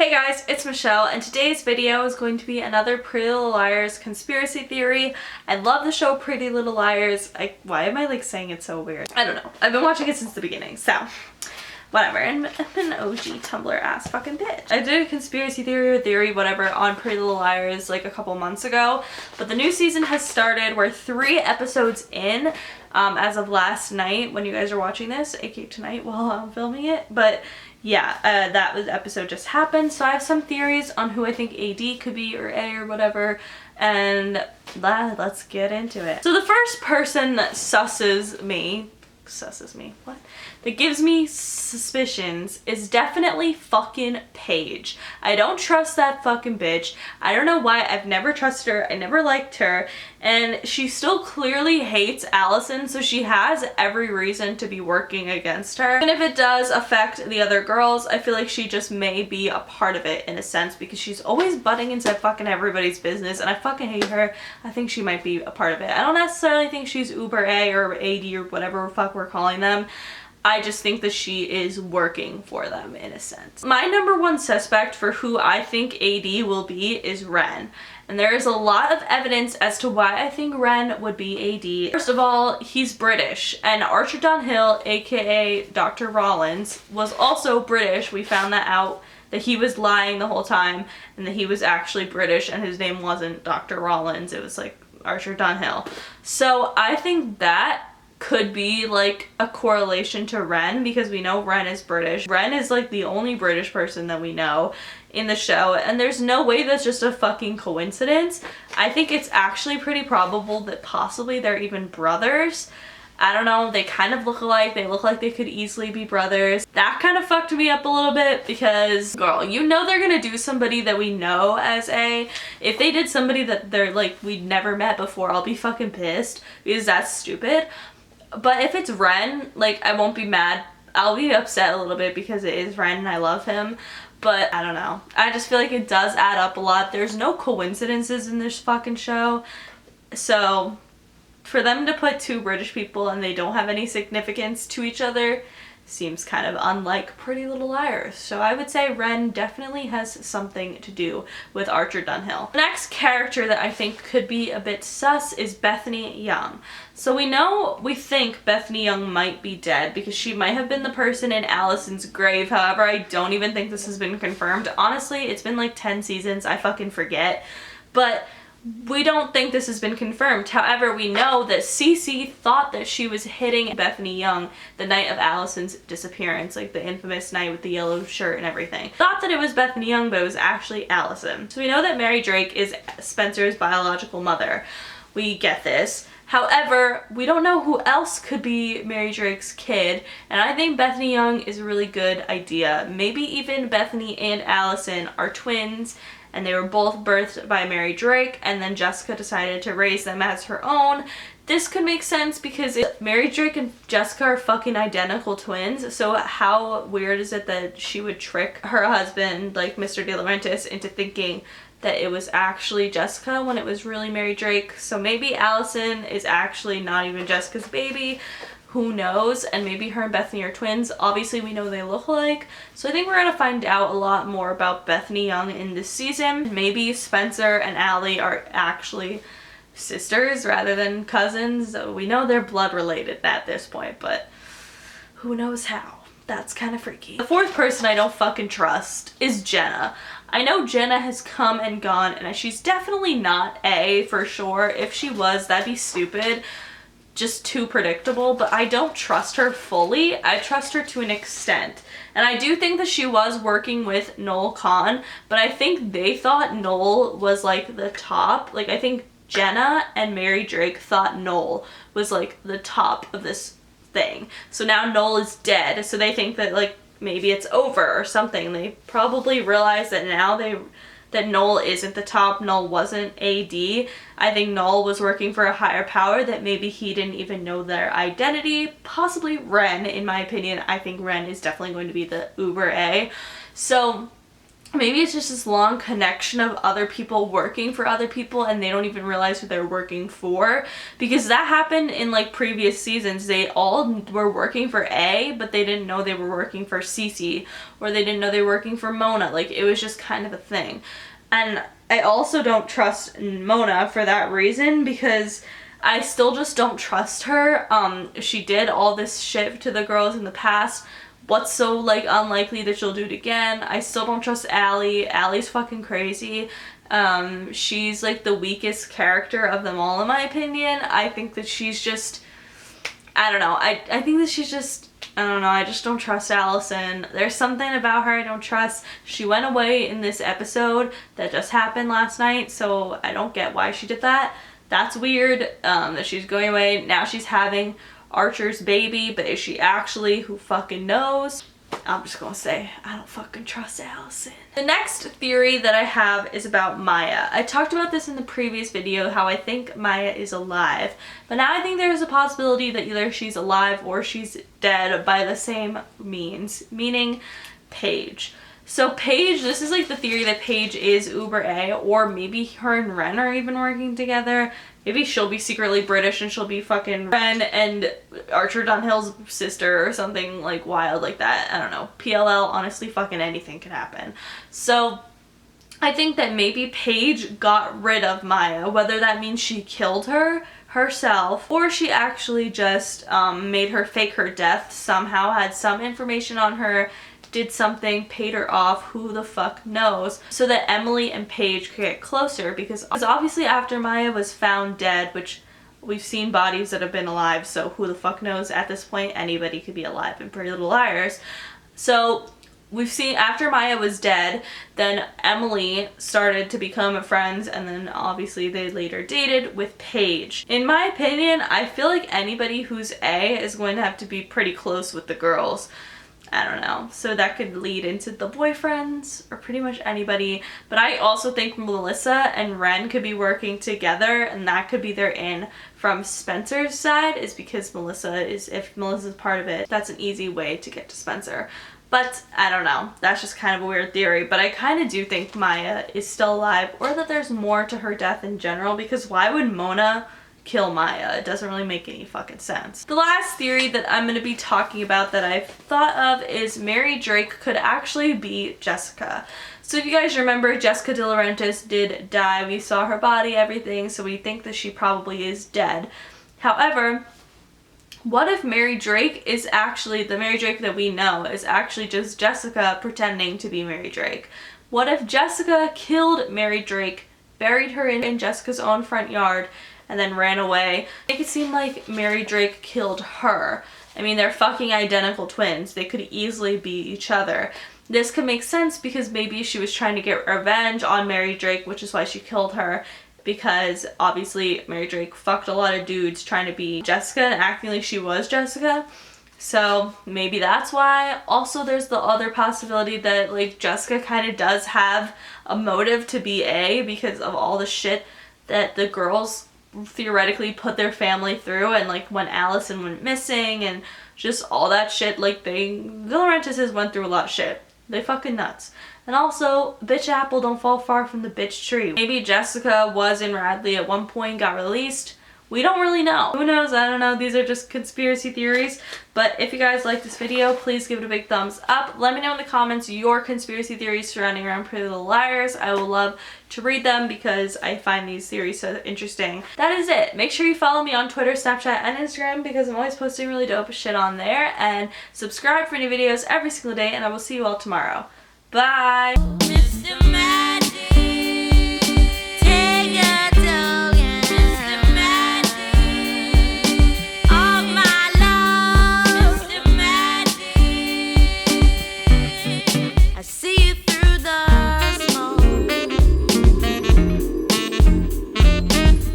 Hey guys, it's Michelle, and today's video is going to be another Pretty Little Liars conspiracy theory. I love the show Pretty Little Liars. Why am I like saying it so weird? I don't know. I've been watching it since the beginning, so whatever. And I'm an OG Tumblr ass fucking bitch. I did a conspiracy theory, whatever, on Pretty Little Liars like a couple months ago, but the new season has started. We're 3 episodes in as of last night when you guys are watching this, aka tonight while I'm filming it, but yeah, that episode just happened, so I have some theories on who I think AD could be, or A, or whatever, and let's get into it. So the first person that that gives me suspicions is definitely fucking Paige. I don't trust that fucking bitch. I don't know why. I've never trusted her. I never liked her. And she still clearly hates Allison, so she has every reason to be working against her. And if it does affect the other girls, I feel like she just may be a part of it in a sense, because she's always butting into fucking everybody's business, and I fucking hate her. I think she might be a part of it. I don't necessarily think she's Uber A or AD or whatever the fuck we're calling them. I just think that she is working for them in a sense. My number one suspect for who I think AD will be is Ren. And there is a lot of evidence as to why I think Ren would be AD. First of all, he's British, and Archer Dunhill, aka Dr. Rollins, was also British. We found that out, that he was lying the whole time and that he was actually British and his name wasn't Dr. Rollins, it was like Archer Dunhill. So I think that could be like a correlation to Ren, because we know Ren is British. Ren is like the only British person that we know in the show, and there's no way that's just a fucking coincidence. I think it's actually pretty probable that possibly they're even brothers. I don't know, they kind of look alike. They look like they could easily be brothers. That kind of fucked me up a little bit, because girl, you know they're gonna do somebody that we know as A. If they did somebody that they're like we'd never met before, I'll be fucking pissed, because that's stupid. But if it's Ren, like, I won't be mad. I'll be upset a little bit because it is Ren and I love him. But I don't know. I just feel like it does add up a lot. There's no coincidences in this fucking show. So for them to put 2 British people and they don't have any significance to each other seems kind of unlike Pretty Little Liars. So I would say Ren definitely has something to do with Archer Dunhill. The next character that I think could be a bit sus is Bethany Young. So we think Bethany Young might be dead because she might have been the person in Allison's grave. However, I don't even think this has been confirmed. Honestly, it's been like 10 seasons. I fucking forget. But we don't think this has been confirmed. However, we know that Cece thought that she was hitting Bethany Young the night of Allison's disappearance, like the infamous night with the yellow shirt and everything. Thought that it was Bethany Young, but it was actually Allison. So we know that Mary Drake is Spencer's biological mother. We get this. However, we don't know who else could be Mary Drake's kid, and I think Bethany Young is a really good idea. Maybe even Bethany and Allison are twins, and they were both birthed by Mary Drake, and then Jessica decided to raise them as her own. This could make sense because Mary Drake and Jessica are fucking identical twins, so how weird is it that she would trick her husband, like Mr. De Laurentiis, into thinking that it was actually Jessica when it was really Mary Drake? So maybe Allison is actually not even Jessica's baby. Who knows? And maybe her and Bethany are twins. Obviously, we know they look alike. So I think we're going to find out a lot more about Bethany Young in this season. Maybe Spencer and Allie are actually sisters rather than cousins. We know they're blood related at this point, but who knows how? That's kind of freaky. The fourth person I don't fucking trust is Jenna. I know Jenna has come and gone, and she's definitely not A for sure. If she was, that'd be stupid. Just too predictable, but I don't trust her fully. I trust her to an extent. And I do think that she was working with Noel Kahn, but I think they thought Noel was like the top. Like, I think Jenna and Mary Drake thought Noel was like the top of this thing. So now Noel is dead, so they think that like maybe it's over or something. They probably realize that now that Noel isn't the top. Noel wasn't AD. I think Noel was working for a higher power that maybe he didn't even know their identity. Possibly Ren, in my opinion. I think Ren is definitely going to be the Uber A. So maybe it's just this long connection of other people working for other people and they don't even realize who they're working for, because that happened in like previous seasons. They all were working for A, but they didn't know they were working for Cece, or they didn't know they were working for Mona. Like, it was just kind of a thing. And I also don't trust Mona for that reason, because I still just don't trust her. She did all this shit to the girls in the past. What's so, like, unlikely that she'll do it again? I still don't trust Allie. Allie's fucking crazy. She's, like, the weakest character of them all, in my opinion. I think that she's just, I don't know. I think that she's just, I don't know. I just don't trust Allison. There's something about her I don't trust. She went away in this episode that just happened last night, so I don't get why she did that. That's weird, that she's going away. Now she's having Archer's baby, but is she actually? Who fucking knows? I'm just gonna say, I don't fucking trust Allison. The next theory that I have is about Maya. I talked about this in the previous video, how I think Maya is alive, but now I think there's a possibility that either she's alive or she's dead by the same means, meaning Paige. So Paige, this is like the theory that Paige is Uber A, or maybe her and Ren are even working together. Maybe she'll be secretly British and she'll be fucking Ren and Archer Dunhill's sister or something like wild like that. I don't know. PLL, honestly, fucking anything could happen. So I think that maybe Paige got rid of Maya, whether that means she killed her herself or she actually just made her fake her death somehow, had some information on her, did something, paid her off, who the fuck knows, so that Emily and Paige could get closer, because obviously after Maya was found dead, which we've seen bodies that have been alive, so who the fuck knows, at this point anybody could be alive in Pretty Little Liars. So we've seen after Maya was dead, then Emily started to become friends, and then obviously they later dated with Paige. In my opinion, I feel like anybody who's A is going to have to be pretty close with the girls. I don't know. So that could lead into the boyfriends or pretty much anybody. But I also think Melissa and Ren could be working together, and that could be their in from Spencer's side, is because if Melissa's part of it, that's an easy way to get to Spencer. But I don't know. That's just kind of a weird theory. But I kind of do think Maya is still alive, or that there's more to her death in general, because why would Mona kill Maya? It doesn't really make any fucking sense. The last theory that I'm going to be talking about that I've thought of is Mary Drake could actually be Jessica. So if you guys remember, Jessica De Laurentiis did die. We saw her body, everything, so we think that she probably is dead. However, what if Mary Drake is actually, the Mary Drake that we know is actually just Jessica pretending to be Mary Drake? What if Jessica killed Mary Drake, buried her in Jessica's own front yard, and then ran away? Make it seem like Mary Drake killed her. I mean, they're fucking identical twins. They could easily be each other. This could make sense because maybe she was trying to get revenge on Mary Drake, which is why she killed her, because obviously Mary Drake fucked a lot of dudes trying to be Jessica and acting like she was Jessica. So maybe that's why. Also, there's the other possibility that, like, Jessica kind of does have a motive to be A because of all the shit that the girls theoretically put their family through, and like when Allison went missing and just all that shit. Like, the Laurentises went through a lot of shit. They fucking nuts. And also, bitch apple don't fall far from the bitch tree. Maybe Jessica was in Radley at one point, got released. We don't really know. Who knows? I don't know. These are just conspiracy theories. But if you guys like this video, please give it a big thumbs up. Let me know in the comments your conspiracy theories surrounding around Pretty Little Liars. I will love to read them because I find these theories so interesting. That is it. Make sure you follow me on Twitter, Snapchat, and Instagram because I'm always posting really dope shit on there. And subscribe for new videos every single day, and I will see you all tomorrow. Bye!